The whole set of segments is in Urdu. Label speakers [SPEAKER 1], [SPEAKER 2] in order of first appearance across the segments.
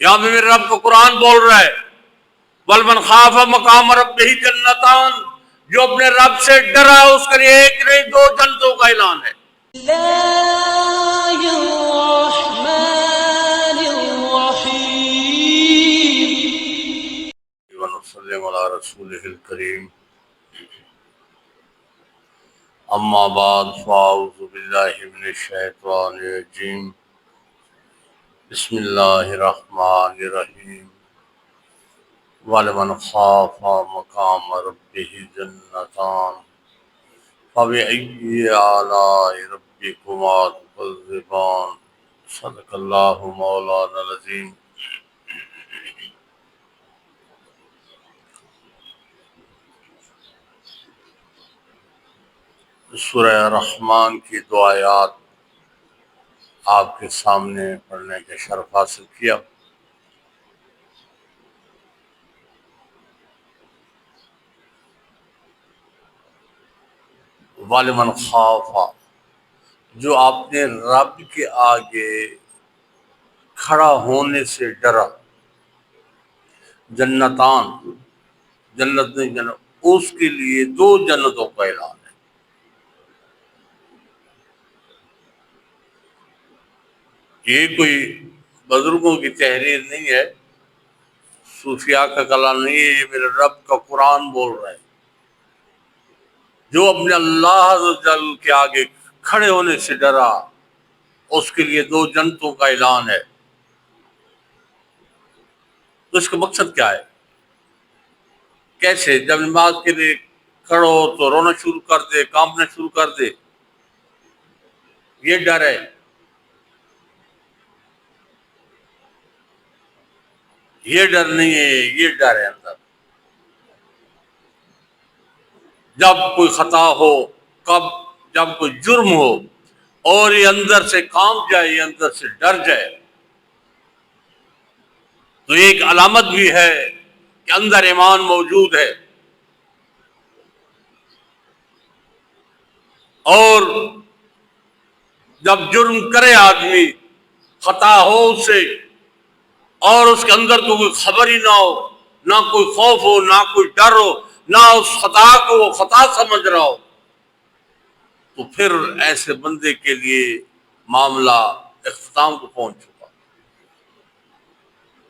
[SPEAKER 1] یہاں پہ میرے رب کا قرآن بول رہا ہے وَلْمَنْ خَافَ مَقَامَ رَبِّهِ جَنَّتَانِ، جو اپنے رب سے ڈرا اس کے لیے ایک نہیں دو جنتوں کا اعلان ہے۔
[SPEAKER 2] اللہ الرحمن الرحیم۔
[SPEAKER 1] وَنُصَلِّمُ عَلَى رَسُولِهِ الْكَرِيمِ اما بعد فاعوذ باللہ من الشیطان الرجیم بسم اللہ الرحمن الرحیم وَلِمَنْ خَافَ مَقَامَ رَبِّهِ جَنَّتَانِ فَبِأَيِّ آلَاءِ رَبِّكُمَا تُكَذِّبَانِ صدق اللہ مولانا العظیم۔ سورہ رحمان کی دو آیات آپ کے سامنے پڑھنے کے شرف حاصل کیا۔ وَلِمَنْ خَافَ، جو اپنے رب کے آگے کھڑا ہونے سے ڈرا، جنتان، جنت نہیں جنت، اس کے لیے دو جنتوں کا اعلان ہے۔ یہ کوئی بزرگوں کی تحریر نہیں ہے، صوفیاء کا کلام نہیں ہے، یہ میرے رب کا قرآن بول رہا ہے۔ جو اپنے اللہ عز و جل کے آگے کھڑے ہونے سے ڈرا اس کے لیے دو جنتوں کا اعلان ہے۔ تو اس کا مقصد کیا ہے؟ کیسے جب نماز کے لیے کھڑو تو رونا شروع کر دے، کانپنا شروع کر دے، یہ ڈر ہے۔ یہ ڈر نہیں ہے، یہ ڈر ہے اندر۔ جب کوئی خطا ہو، جب کوئی جرم ہو اور یہ اندر سے کانپ جائے، یہ اندر سے ڈر جائے، تو ایک علامت بھی ہے کہ اندر ایمان موجود ہے۔ اور جب جرم کرے آدمی، خطا ہو اس سے، اور اس کے اندر تو کوئی خبر ہی نہ ہو، نہ کوئی خوف ہو، نہ کوئی ڈر ہو، نہ اس خطا کو وہ خطا سمجھ رہا ہو، تو پھر ایسے بندے کے لیے معاملہ اختتام کو پہنچ چکا،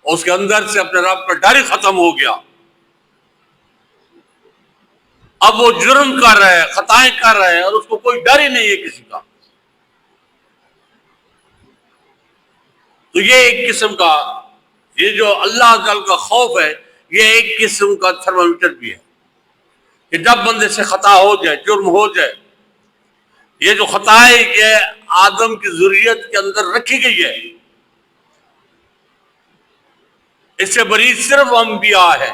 [SPEAKER 1] اس کے اندر سے اپنے رب کا ڈر ہی ختم ہو گیا۔ اب وہ جرم کر رہا ہے، خطائیں کر رہا ہے، اور اس کو کوئی ڈر ہی نہیں ہے کسی کا۔ تو یہ ایک قسم کا، یہ جو اللہ تعالی کا خوف ہے، یہ ایک قسم کا تھرمامیٹر بھی ہے کہ جب بندے سے خطا ہو جائے، جرم ہو جائے، یہ جو خطا ہے یہ آدم کی ذریت کے اندر رکھی گئی ہے، اس سے بری صرف انبیاء ہے،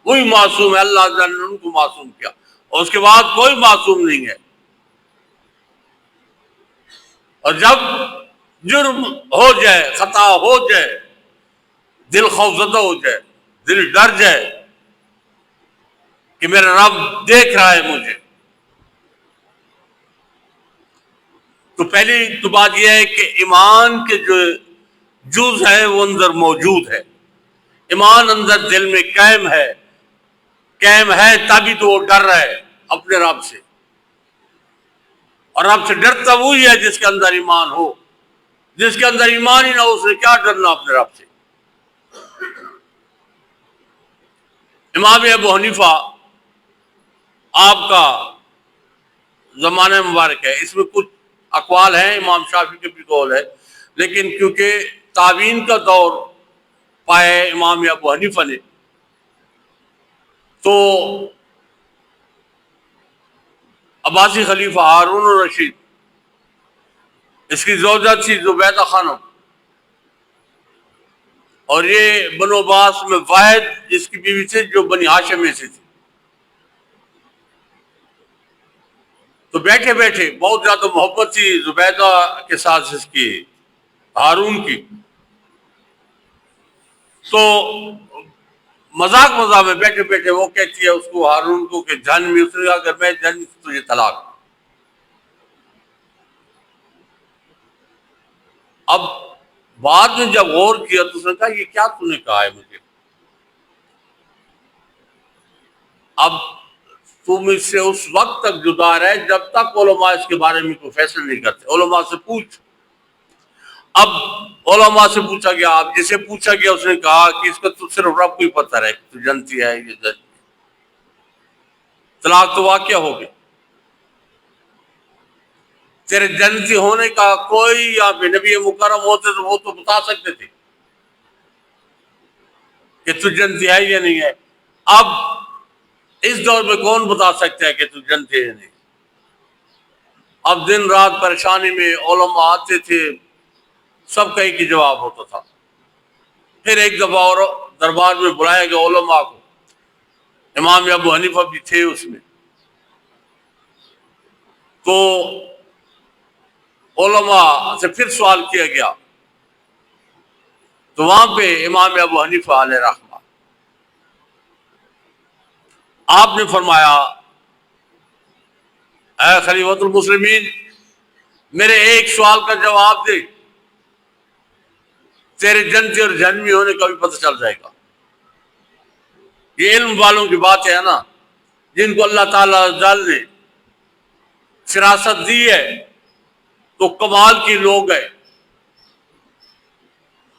[SPEAKER 1] وہی معصوم ہے، اللہ تعالی نے ان کو معصوم کیا، اور اس کے بعد کوئی معصوم نہیں ہے۔ اور جب جرم ہو جائے، خطا ہو جائے، دل خوفزدہ ہو جائے، دل ڈر جائے کہ میرا رب دیکھ رہا ہے مجھے، تو پہلی تو بات یہ ہے کہ ایمان کے جو جز ہے وہ اندر موجود ہے، ایمان اندر دل میں قائم ہے تبھی تو وہ ڈر رہا ہے اپنے رب سے، اور رب سے ڈرتا وہی ہے جس کے اندر ایمان ہو، جس کے اندر ایمان ہی نہ ہو اس نے کیا ڈرنا اپنے رب سے۔ امام ابو حنیفہ آپ کا زمانہ مبارک ہے، اس میں کچھ اقوال ہیں، امام شافعی کے بھی قول ہے، لیکن کیونکہ تابعین کا دور پایا امام ابو حنیفہ نے، تو عباسی خلیفہ ہارون الرشید، اس کی زوجہ تھی زبیدہ خانم، اور یہ بنو عباس میں واحد اس کی بیوی تھی جو بنی ہاشم میں سے تھی۔ تو بیٹھے بیٹھے بہت زیادہ محبت تھی زبیدہ کے ساتھ اس کی، ہارون کی، تو مذاق میں بیٹھے بیٹھے وہ کہتی ہے اس کو، ہارون کو، کہ جہنمی، اس نے کہا اگر میں جہنمی تو تجھے طلاق۔ اب بعد میں جب غور کیا تو اس نے کہا یہ کیا تو نے کہا ہے مجھے؟ اب تم اس سے اس وقت تک جدا رہے جب تک علماء اس کے بارے میں کوئی فیصلہ نہیں کرتے. علماء سے پوچھ. اب علماء سے پوچھا گیا. اب جسے پوچھا گیا اس نے کہا کہ اس کا تو صرف رب کو ہی پتہ ہے تو جنتی ہے یہ جنتی. طلاق تو واقع ہو گیا. تیرے جنتی ہونے کا کوئی یہاں پہ نبی مکرم ہوتے تو وہ تو بتا سکتے تھے کہ تو جنتی ہے یا نہیں ہے. اب اس دور میں کون بتا سکتا ہے کہ تو جنتی ہے یا نہیں؟ اب دن رات پریشانی میں علماء آتے تھے, سب کا ایک ہی جواب ہوتا تھا. پھر ایک دفعہ اور دربار میں بلایا گیا علماء کو. امام ابو حنیفہ بھی تھے اس میں. تو علماء سے پھر سوال کیا گیا تو وہاں پہ امام ابو حنیفہ علیہ رحمہ آپ نے فرمایا اے خلیفۃ المسلمین میرے ایک سوال کا جواب دے, تیرے جنتی اور جہنمی ہونے کا بھی پتہ چل جائے گا. یہ علم والوں کی بات ہے نا, جن کو اللہ تعالیٰ نے فراست دی ہے تو کمال کی لوگ ہیں.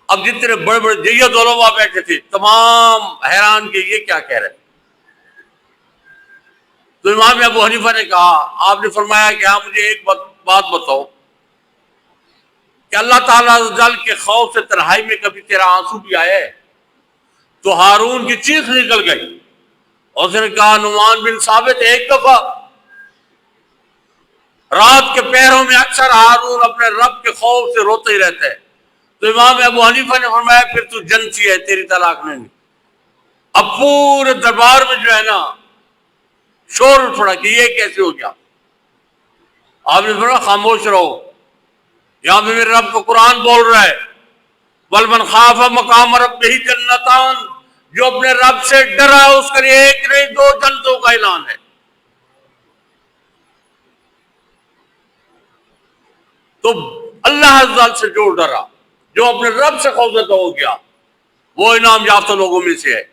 [SPEAKER 1] اب جتنے بڑے بڑے جید علماء بیٹھے تھے تمام حیران کہ یہ کیا کہہ رہے. تو امام ابو حنیفہ نے کہا, آپ نے فرمایا کہ ہاں مجھے ایک بات بتاؤ کہ اللہ تعالیٰ جل کے خوف سے تنہائی میں کبھی تیرا آنسو بھی آیا ہے؟ تو ہارون کی چیخ نکل گئی اور اس نے کہا نعمان بن ثابت ایک دفعہ رات کے پہروں میں اکثر ہارون اپنے رب کے خوف سے روتے ہی رہتا ہے. تو امام ابو حنیفہ نے فرمایا پھر تو جنتی ہے, تیری طلاق نہیں. اب پورے دربار میں جو ہے نا شور اٹھ پڑا کہ یہ کیسے ہو گیا. آپ نے فرمایا خاموش رہو, یہاں پہ میرے رب کو قرآن بول رہا ہے وَلْمَنْ خَافَ مَقَامَ رَبِّهِ جَنَّتَانِ, جو اپنے رب سے ڈرا اس کے لیے ایک نہیں دو جنتوں کا اعلان ہے. تو اللہ عز و جل سے جو ڈرا, جو اپنے رب سے خوفزدہ ہو گیا, وہ انعام یافتہ لوگوں میں سے ہے.